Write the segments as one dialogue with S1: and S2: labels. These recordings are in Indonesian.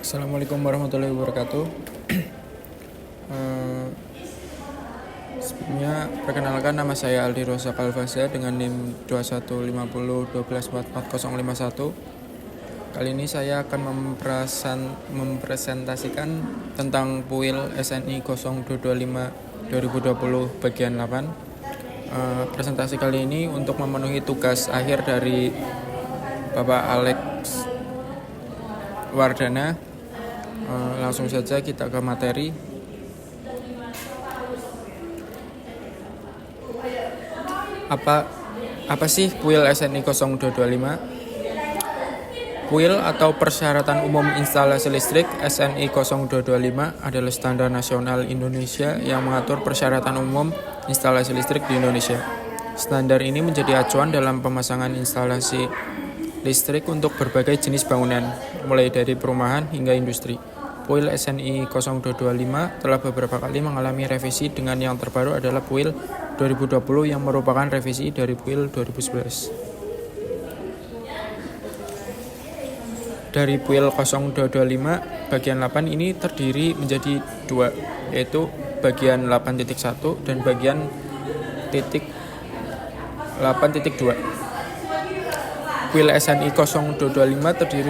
S1: Assalamualaikum warahmatullahi wabarakatuh. Eh, Sebelumnya perkenalkan, nama saya Aldi Rosa Kalvasa dengan NIM 215012444051. Kali ini saya akan mempresentasikan tentang PUIL SNI 0225 2020 bagian 8. Presentasi kali ini untuk memenuhi tugas akhir dari Bapak Alex Wardana. Langsung saja kita ke materi. Apa sih PUIL SNI 0225? PUIL atau Persyaratan Umum Instalasi Listrik SNI 0225 adalah standar nasional Indonesia yang mengatur persyaratan umum instalasi listrik di Indonesia. Standar ini menjadi acuan dalam pemasangan instalasi listrik untuk berbagai jenis bangunan, mulai dari perumahan hingga industri. PUIL SNI 0225 telah beberapa kali mengalami revisi, dengan yang terbaru adalah PUIL 2020 yang merupakan revisi dari PUIL 2011. Dari PUIL 0225 bagian 8 ini terdiri menjadi dua, yaitu bagian 8.1 dan bagian 8.2. PUIL SNI 0225 terdiri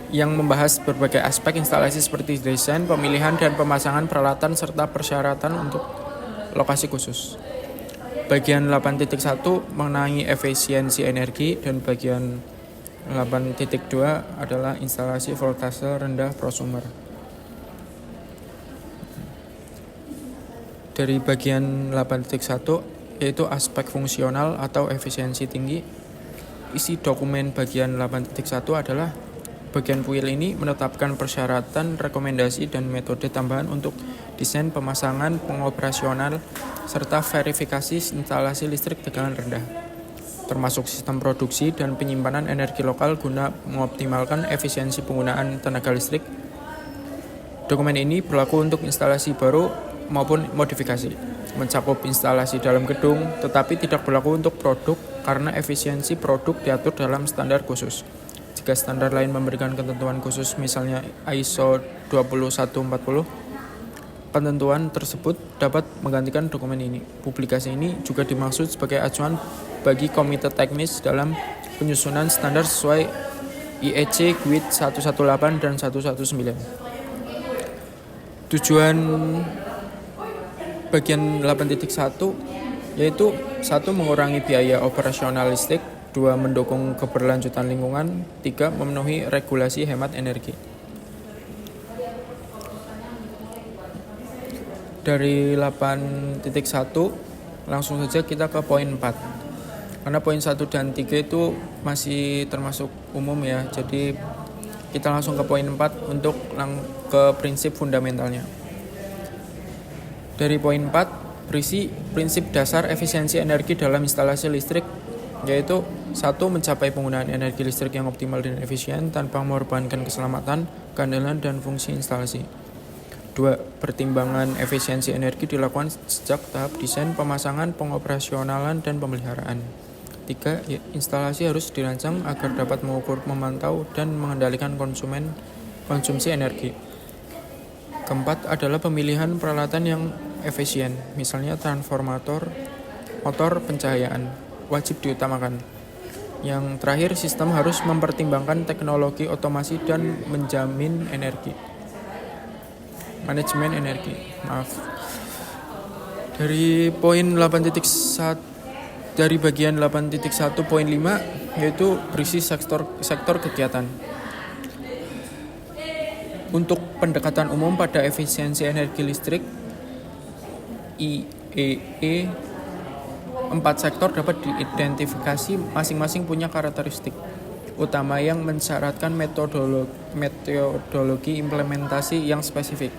S1: yang membahas berbagai aspek instalasi seperti desain, pemilihan, dan pemasangan peralatan serta persyaratan untuk lokasi khusus. Bagian 8.1 mengenai efisiensi energi, dan bagian 8.2 adalah instalasi voltase rendah prosumer. Dari bagian 8.1 yaitu aspek fungsional atau efisiensi tinggi. Isi dokumen bagian 8.1 adalah bagian PUIL ini menetapkan persyaratan, rekomendasi, dan metode tambahan untuk desain, pemasangan, pengoperasional, serta verifikasi instalasi listrik tegangan rendah, termasuk sistem produksi dan penyimpanan energi lokal guna mengoptimalkan efisiensi penggunaan tenaga listrik. Dokumen ini berlaku untuk instalasi baru maupun modifikasi, mencakup instalasi dalam gedung, tetapi tidak berlaku untuk produk karena efisiensi produk diatur dalam standar khusus. Jika standar lain memberikan ketentuan khusus, misalnya ISO 20140, ketentuan tersebut dapat menggantikan dokumen ini. Publikasi ini juga dimaksud sebagai acuan bagi komite teknis dalam penyusunan standar sesuai IEC GWID 118 dan 119. Tujuan bagian 8.1 yaitu 1. Mengurangi biaya operasional listrik, 2. Mendukung keberlanjutan lingkungan, 3. Memenuhi regulasi hemat energi. Dari 8.1 langsung saja kita ke poin 4. Karena poin 1 dan 3 itu masih termasuk umum ya. Jadi kita langsung ke poin 4 untuk ke prinsip fundamentalnya. Dari poin 4 berisi prinsip dasar efisiensi energi dalam instalasi listrik, yaitu 1. Mencapai penggunaan energi listrik yang optimal dan efisien tanpa mengorbankan keselamatan, keandalan, dan fungsi instalasi. 2. Pertimbangan efisiensi energi dilakukan sejak tahap desain, pemasangan, pengoperasionalan, dan pemeliharaan. 3. Instalasi harus dirancang agar dapat mengukur, memantau, dan mengendalikan konsumsi energi. 4. Adalah pemilihan peralatan yang efisien, misalnya transformator, motor, pencahayaan, wajib diutamakan. Yang terakhir, sistem harus mempertimbangkan teknologi otomasi dan manajemen energi. Dari poin 8.1 dari bagian 8.1.5 yaitu berisi sektor kegiatan. Untuk pendekatan umum pada efisiensi energi listrik, IEE 4 sektor dapat diidentifikasi masing-masing punya karakteristik utama yang mensyaratkan metodologi implementasi yang spesifik.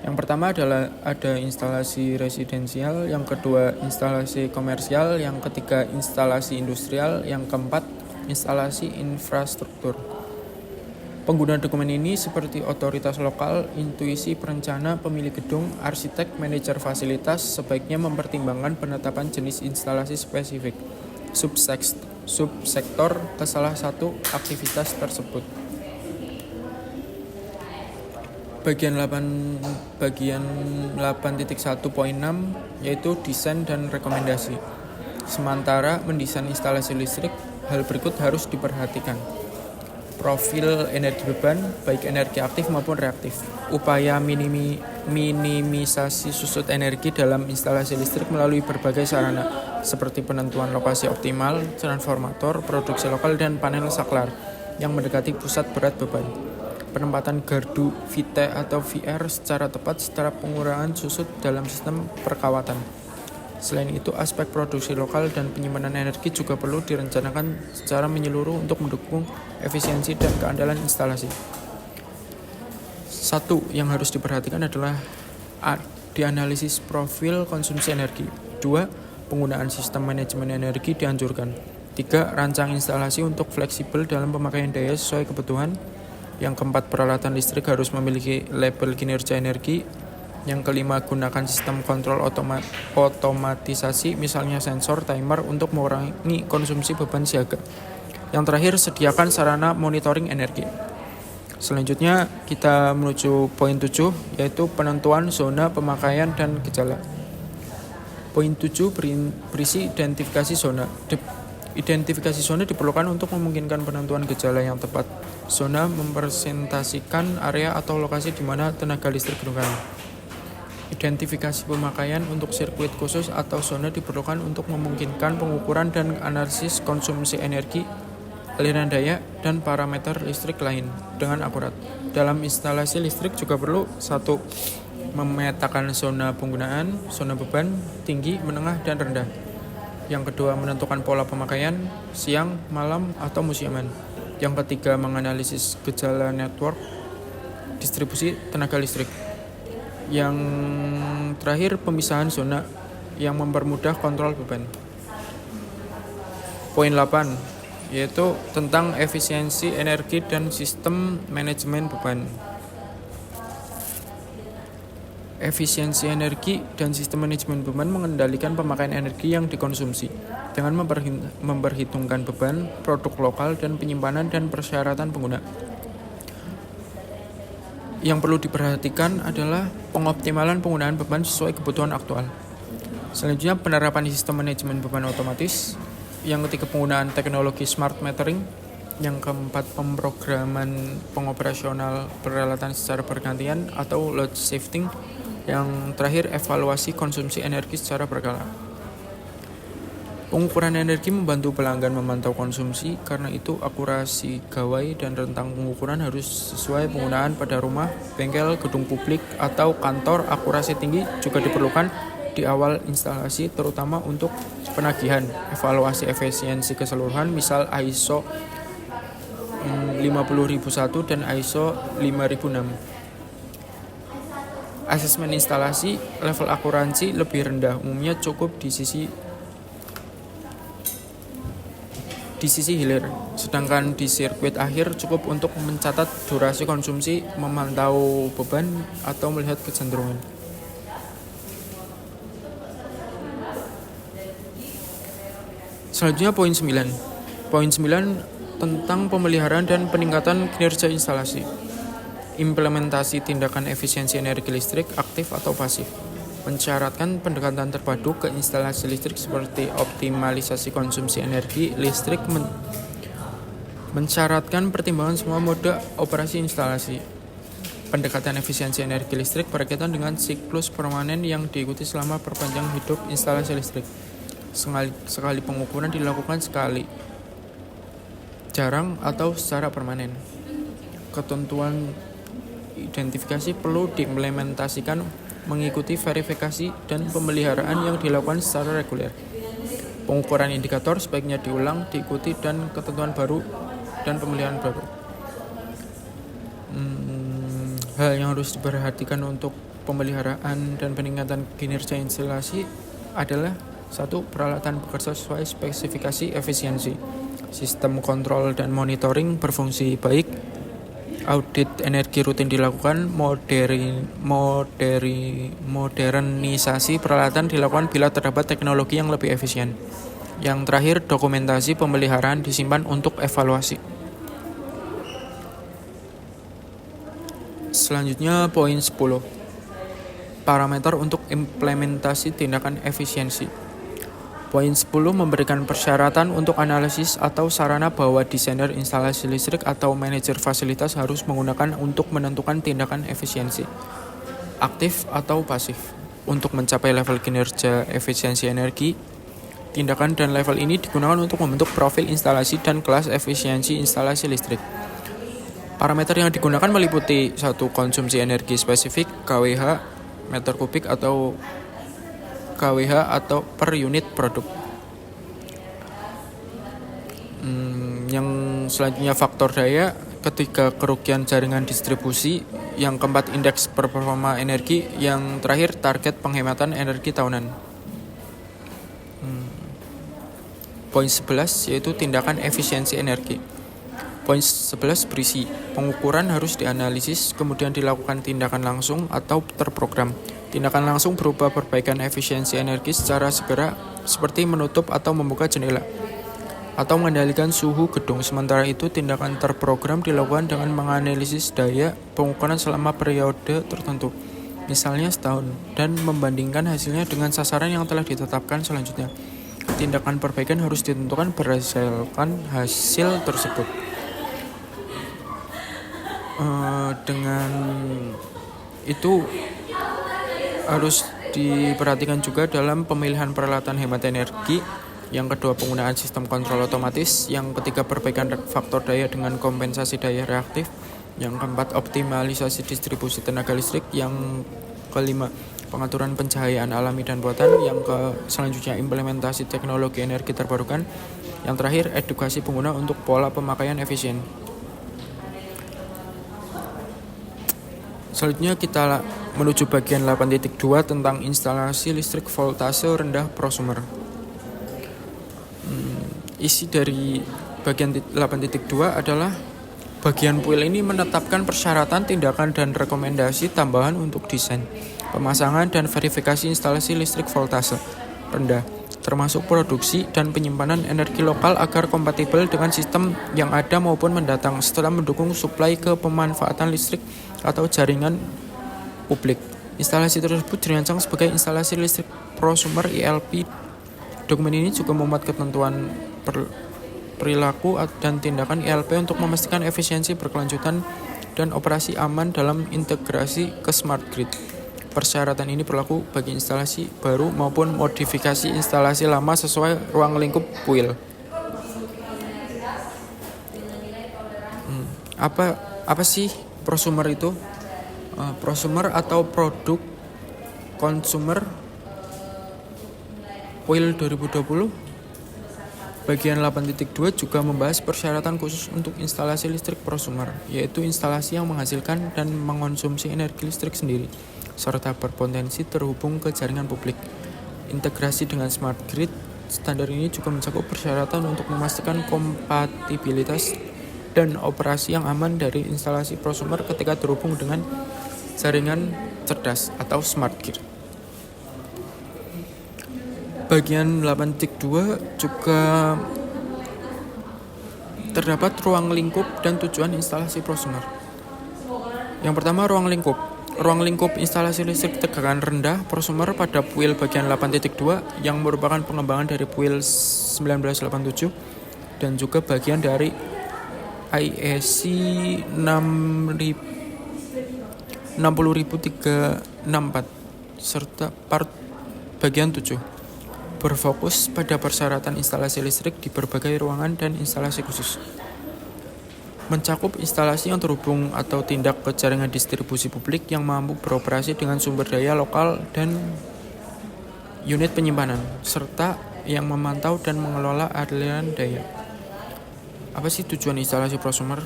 S1: Yang pertama adalah ada instalasi residensial, yang kedua instalasi komersial, yang ketiga instalasi industrial, yang keempat instalasi infrastruktur. Pengguna dokumen ini seperti otoritas lokal, intuisi perencana, pemilik gedung, arsitek, manajer fasilitas sebaiknya mempertimbangkan penetapan jenis instalasi spesifik subsektor ke salah satu aktivitas tersebut. Bagian 8.1.6 yaitu desain dan rekomendasi. Sementara mendesain instalasi listrik, hal berikut harus diperhatikan. Profil energi beban, baik energi aktif maupun reaktif. Upaya minimisasi susut energi dalam instalasi listrik melalui berbagai sarana, seperti penentuan lokasi optimal, transformator, produksi lokal, dan panel saklar yang mendekati pusat berat beban. Penempatan gardu VT atau VR secara tepat secara pengurangan susut dalam sistem perkawatan. Selain itu, aspek produksi lokal dan penyimpanan energi juga perlu direncanakan secara menyeluruh untuk mendukung efisiensi dan keandalan instalasi. Satu yang harus diperhatikan adalah dianalisis profil konsumsi energi. 2. Penggunaan sistem manajemen energi dianjurkan. 3. Rancang instalasi untuk fleksibel dalam pemakaian daya sesuai kebutuhan. Yang keempat, peralatan listrik harus memiliki label kinerja energi. Yang kelima, gunakan sistem kontrol otomatisasi, misalnya sensor, timer, untuk mengurangi konsumsi beban siaga. Yang terakhir, sediakan sarana monitoring energi. Selanjutnya, kita menuju poin 7, yaitu penentuan zona pemakaian dan gejala. Poin 7 berisi identifikasi zona. Identifikasi zona diperlukan untuk memungkinkan penentuan gejala yang tepat. Zona merepresentasikan area atau lokasi di mana tenaga listrik digunakan. Identifikasi pemakaian untuk sirkuit khusus atau zona diperlukan untuk memungkinkan pengukuran dan analisis konsumsi energi, aliran daya, dan parameter listrik lain dengan akurat. Dalam instalasi listrik juga perlu 1. Memetakan zona penggunaan, zona beban, tinggi, menengah, dan rendah. Yang kedua, menentukan pola pemakaian, siang, malam, atau musiman. Yang ketiga, menganalisis gejala network distribusi tenaga listrik. Yang terakhir, pemisahan zona yang mempermudah kontrol beban. Poin 8, yaitu tentang efisiensi energi dan sistem manajemen beban. Efisiensi energi dan sistem manajemen beban mengendalikan pemakaian energi yang dikonsumsi dengan memperhitungkan beban, produk lokal, dan penyimpanan dan persyaratan pengguna. Yang perlu diperhatikan adalah pengoptimalan penggunaan beban sesuai kebutuhan aktual. Selanjutnya, penerapan sistem manajemen beban otomatis. Yang ketiga, penggunaan teknologi smart metering. Yang keempat, pemrograman pengoperasional peralatan secara bergantian atau load shifting. Yang terakhir, evaluasi konsumsi energi secara berkala. Pengukuran energi membantu pelanggan memantau konsumsi, karena itu akurasi gawai dan rentang pengukuran harus sesuai penggunaan pada rumah, bengkel, gedung publik, atau kantor. Akurasi tinggi juga diperlukan di awal instalasi, terutama untuk penagihan, evaluasi efisiensi keseluruhan, misal ISO 50001 dan ISO 5006. Asesmen instalasi, level akurasi lebih rendah, umumnya cukup di sisi hilir, sedangkan di sirkuit akhir cukup untuk mencatat durasi konsumsi, memantau beban, atau melihat kecenderungan. Selanjutnya poin 9. Poin 9 tentang pemeliharaan dan peningkatan kinerja instalasi. Implementasi tindakan efisiensi energi listrik aktif atau pasif. Mensyaratkan pendekatan terpadu ke instalasi listrik seperti optimalisasi konsumsi energi listrik, mensyaratkan pertimbangan semua mode operasi instalasi. Pendekatan efisiensi energi listrik berkaitan dengan siklus permanen yang diikuti selama perpanjang hidup instalasi listrik. Sekali pengukuran dilakukan sekali, jarang, atau secara permanen. Ketentuan identifikasi perlu diimplementasikan mengikuti verifikasi dan pemeliharaan yang dilakukan secara reguler. Pengukuran indikator sebaiknya diulang, diikuti, dan ketentuan baru dan pemeliharaan baru. Hal yang harus diperhatikan untuk pemeliharaan dan peningkatan kinerja instalasi adalah 1. Peralatan bekerja sesuai spesifikasi efisiensi. Sistem kontrol dan monitoring berfungsi baik. Audit energi rutin dilakukan. Modernisasi peralatan dilakukan bila terdapat teknologi yang lebih efisien. Yang terakhir, dokumentasi pemeliharaan disimpan untuk evaluasi. Selanjutnya poin 10. Parameter untuk implementasi tindakan efisiensi. Poin 10 memberikan persyaratan untuk analisis atau sarana bahwa desainer instalasi listrik atau manajer fasilitas harus menggunakan untuk menentukan tindakan efisiensi, aktif atau pasif. Untuk mencapai level kinerja efisiensi energi, tindakan dan level ini digunakan untuk membentuk profil instalasi dan kelas efisiensi instalasi listrik. Parameter yang digunakan meliputi 1. Konsumsi energi spesifik kWh meter kubik atau kWh atau per unit produk. Yang selanjutnya faktor daya. Ketiga, kerugian jaringan distribusi. Yang keempat, indeks performa energi. Yang terakhir, target penghematan energi tahunan. Poin 11 yaitu tindakan efisiensi energi. Poin 11 berisi pengukuran harus dianalisis, kemudian dilakukan tindakan langsung atau terprogram. Tindakan langsung berupa perbaikan efisiensi energi secara segera, seperti menutup atau membuka jendela, atau mengendalikan suhu gedung. Sementara itu, tindakan terprogram dilakukan dengan menganalisis daya pengukuran selama periode tertentu, misalnya setahun, dan membandingkan hasilnya dengan sasaran yang telah ditetapkan selanjutnya. Tindakan perbaikan harus ditentukan berdasarkan hasil tersebut. Dengan itu harus diperhatikan juga dalam pemilihan peralatan hemat energi. Yang kedua, penggunaan sistem kontrol otomatis. Yang ketiga, perbaikan faktor daya dengan kompensasi daya reaktif. Yang keempat, optimalisasi distribusi tenaga listrik. Yang kelima, pengaturan pencahayaan alami dan buatan. Yang selanjutnya, implementasi teknologi energi terbarukan. Yang terakhir, edukasi pengguna untuk pola pemakaian efisien. Selanjutnya kita menuju bagian 8.2 tentang instalasi listrik voltase rendah prosumer. Isi dari bagian 8.2 adalah bagian puil ini menetapkan persyaratan, tindakan, dan rekomendasi tambahan untuk desain, pemasangan, dan verifikasi instalasi listrik voltase rendah, termasuk produksi dan penyimpanan energi lokal agar kompatibel dengan sistem yang ada maupun mendatang, setelah mendukung suplai ke pemanfaatan listrik atau jaringan publik. Instalasi tersebut dirancang sebagai instalasi listrik prosumer ILP. Dokumen ini juga memuat ketentuan perilaku dan tindakan ILP untuk memastikan efisiensi berkelanjutan dan operasi aman dalam integrasi ke smart grid. Persyaratan ini berlaku bagi instalasi baru maupun modifikasi instalasi lama sesuai ruang lingkup puil. Apa sih prosumer itu? Prosumer atau produk consumer puil 2020 bagian 8.2 juga membahas persyaratan khusus untuk instalasi listrik prosumer, yaitu instalasi yang menghasilkan dan mengonsumsi energi listrik sendiri, serta berpotensi terhubung ke jaringan publik. Integrasi dengan smart grid. Standar ini juga mencakup persyaratan untuk memastikan kompatibilitas dan operasi yang aman dari instalasi prosumer ketika terhubung dengan jaringan cerdas atau smart grid. Bagian 8.2 juga terdapat ruang lingkup dan tujuan instalasi prosumer. Yang pertama, ruang lingkup. Ruang lingkup instalasi listrik tegangan rendah prosumer pada puil bagian 8.2 yang merupakan pengembangan dari puil 1987 dan juga bagian dari IEC 60364 serta part bagian 7 berfokus pada persyaratan instalasi listrik di berbagai ruangan dan instalasi khusus. Mencakup instalasi yang terhubung atau tindak ke jaringan distribusi publik yang mampu beroperasi dengan sumber daya lokal dan unit penyimpanan, serta yang memantau dan mengelola aliran daya. Apa sih tujuan instalasi prosumer?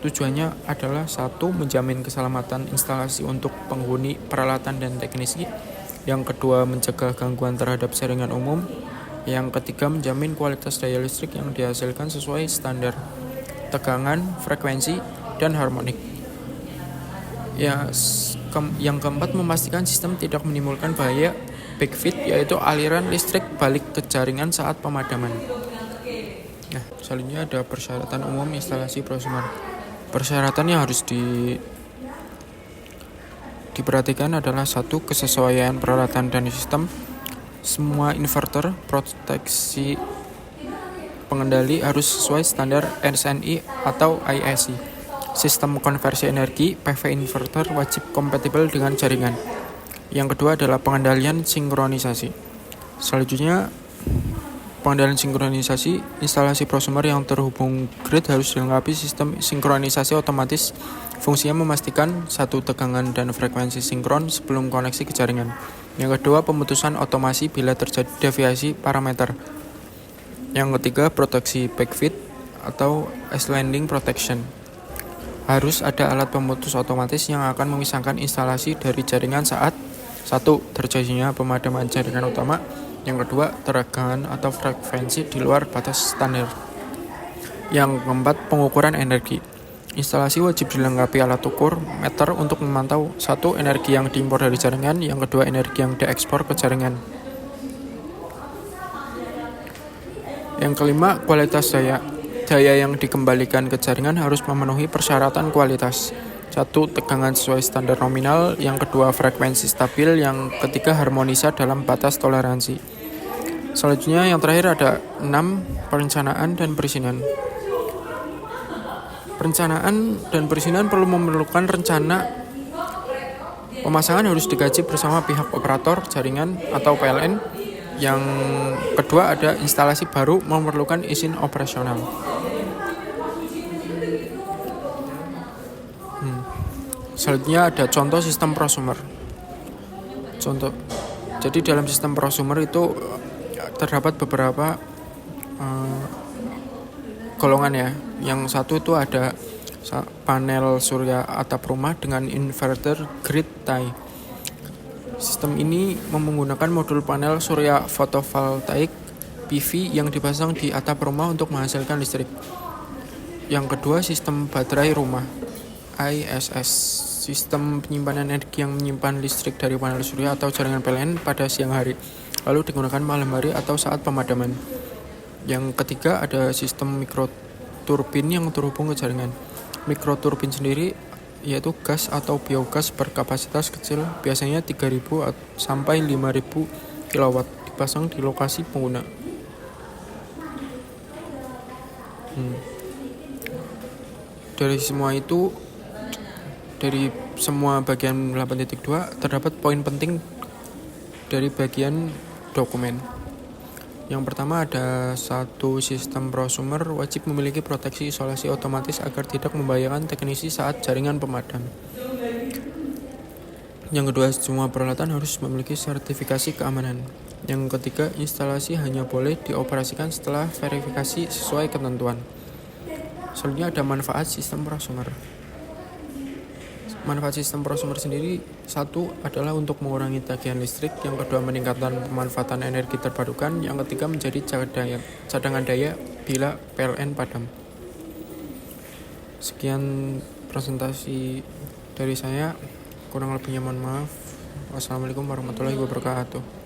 S1: Tujuannya adalah 1. Menjamin keselamatan instalasi untuk penghuni peralatan dan teknisi. Yang kedua, mencegah gangguan terhadap jaringan umum. Yang ketiga, menjamin kualitas daya listrik yang dihasilkan sesuai standar tegangan, frekuensi, dan harmonik. Yang keempat, memastikan sistem tidak menimbulkan bahaya backfeed, yaitu aliran listrik balik ke jaringan saat pemadaman. Nah, selanjutnya ada persyaratan umum instalasi prosumer. Persyaratan yang harus diperhatikan adalah satu, kesesuaian peralatan dan sistem. Semua inverter proteksi pengendali harus sesuai standar SNI atau ISI. Sistem konversi energi PV inverter wajib kompatibel dengan jaringan. Yang kedua adalah pengendalian sinkronisasi. Selanjutnya, pengendalian sinkronisasi, instalasi prosumer yang terhubung grid harus dilengkapi sistem sinkronisasi otomatis. Fungsinya memastikan satu tegangan dan frekuensi sinkron sebelum koneksi ke jaringan. Yang kedua, pemutusan otomasi bila terjadi deviasi parameter. Yang ketiga, proteksi backfeed atau S-landing protection. Harus ada alat pemutus otomatis yang akan memisahkan instalasi dari jaringan saat satu, terjadinya pemadaman jaringan utama. Yang kedua, tegangan atau frekuensi di luar batas standar. Yang keempat, pengukuran energi. Instalasi wajib dilengkapi alat ukur meter untuk memantau satu, energi yang diimpor dari jaringan. Yang kedua, energi yang diekspor ke jaringan. Yang kelima, kualitas daya. Daya yang dikembalikan ke jaringan harus memenuhi persyaratan kualitas. Satu, tegangan sesuai standar nominal. Yang kedua, frekuensi stabil. Yang ketiga, harmonisa dalam batas toleransi. Selanjutnya yang terakhir ada 6, perencanaan dan perizinan. Perencanaan dan perizinan perlu memerlukan rencana pemasangan harus dikaji bersama pihak operator jaringan atau PLN. Yang kedua ada instalasi baru memerlukan izin operasional. Selanjutnya ada contoh sistem prosumer. Contoh. Jadi dalam sistem prosumer itu terdapat beberapa golongan ya. Yang satu itu ada panel surya atap rumah dengan inverter grid tie. Sistem ini menggunakan modul panel surya fotovoltaik PV yang dipasang di atap rumah untuk menghasilkan listrik. Yang kedua, sistem baterai rumah ISS. Sistem penyimpanan energi yang menyimpan listrik dari panel surya atau jaringan PLN pada siang hari, lalu digunakan malam hari atau saat pemadaman. Yang ketiga ada sistem mikroturbin yang terhubung ke jaringan. Mikroturbin sendiri yaitu gas atau biogas berkapasitas kecil, biasanya 3.000 sampai 5.000 kW, dipasang di lokasi pengguna. Dari semua bagian 8.2 terdapat poin penting dari bagian dokumen. Yang pertama ada satu, sistem prosumer wajib memiliki proteksi isolasi otomatis agar tidak membahayakan teknisi saat jaringan pemadam. Yang kedua, semua peralatan harus memiliki sertifikasi keamanan. Yang ketiga, instalasi hanya boleh dioperasikan setelah verifikasi sesuai ketentuan. Selanjutnya ada manfaat sistem prosumer. Manfaat sistem prosumer sendiri, satu adalah untuk mengurangi tagihan listrik, yang kedua meningkatkan pemanfaatan energi terbarukan, yang ketiga menjadi cadangan daya bila PLN padam. Sekian presentasi dari saya, kurang lebihnya mohon maaf. Wassalamualaikum warahmatullahi wabarakatuh.